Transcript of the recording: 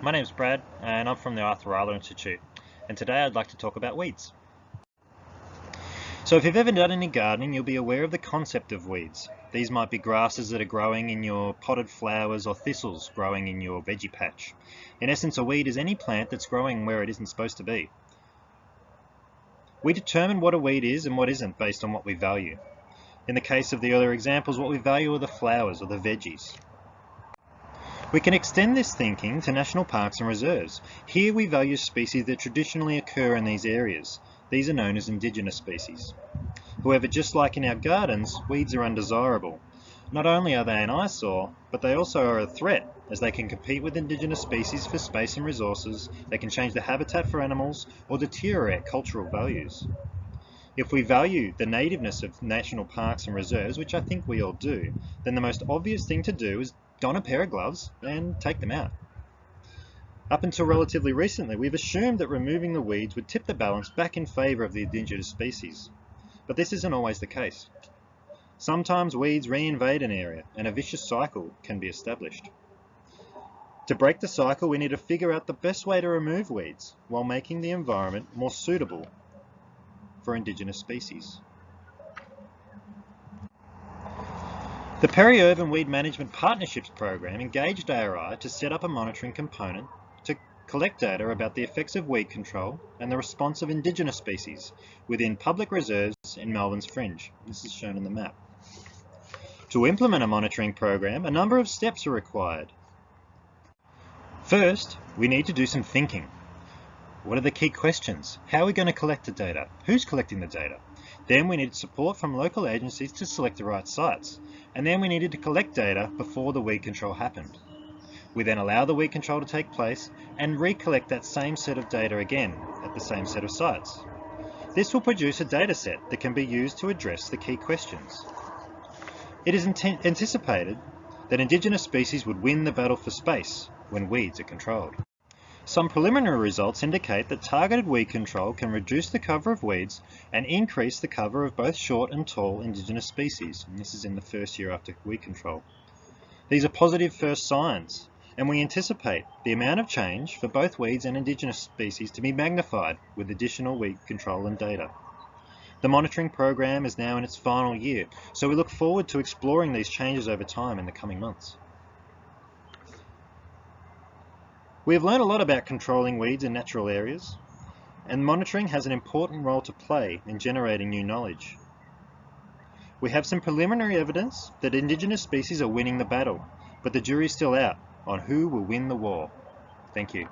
My name's Brad and I'm from the Arthur Rylah Institute, and today I'd like to talk about weeds. So if you've ever done any gardening, you'll be aware of the concept of weeds. These might be grasses that are growing in your potted flowers or thistles growing in your veggie patch. In essence, a weed is any plant that's growing where it isn't supposed to be. We determine what a weed is and what isn't based on what we value. In the case of the earlier examples, what we value are the flowers or the veggies. We can extend this thinking to national parks and reserves. Here we value species that traditionally occur in these areas. These are known as indigenous species. However, just like in our gardens, weeds are undesirable. Not only are they an eyesore, but they also are a threat, as they can compete with indigenous species for space and resources, they can change the habitat for animals, or deteriorate cultural values. If we value the nativeness of national parks and reserves, which I think we all do, then the most obvious thing to do is don a pair of gloves and take them out. Up until relatively recently, we've assumed that removing the weeds would tip the balance back in favour of the indigenous species. But this isn't always the case. Sometimes weeds reinvade an area and a vicious cycle can be established. To break the cycle, we need to figure out the best way to remove weeds while making the environment more suitable for indigenous species. The Peri-urban Weed Management Partnerships Program engaged ARI to set up a monitoring component to collect data about the effects of weed control and the response of indigenous species within public reserves in Melbourne's fringe. This is shown on the map. To implement a monitoring program, a number of steps are required. First, we need to do some thinking. What are the key questions? How are we going to collect the data? Who's collecting the data? Then we needed support from local agencies to select the right sites. And then we needed to collect data before the weed control happened. We then allow the weed control to take place and recollect that same set of data again at the same set of sites. This will produce a data set that can be used to address the key questions. It is anticipated that indigenous species would win the battle for space when weeds are controlled. Some preliminary results indicate that targeted weed control can reduce the cover of weeds and increase the cover of both short and tall indigenous species. And this is in the first year after weed control. These are positive first signs, and we anticipate the amount of change for both weeds and indigenous species to be magnified with additional weed control and data. The monitoring program is now in its final year, so we look forward to exploring these changes over time in the coming months. We have learned a lot about controlling weeds in natural areas, and monitoring has an important role to play in generating new knowledge. We have some preliminary evidence that indigenous species are winning the battle, but the jury's still out on who will win the war. Thank you.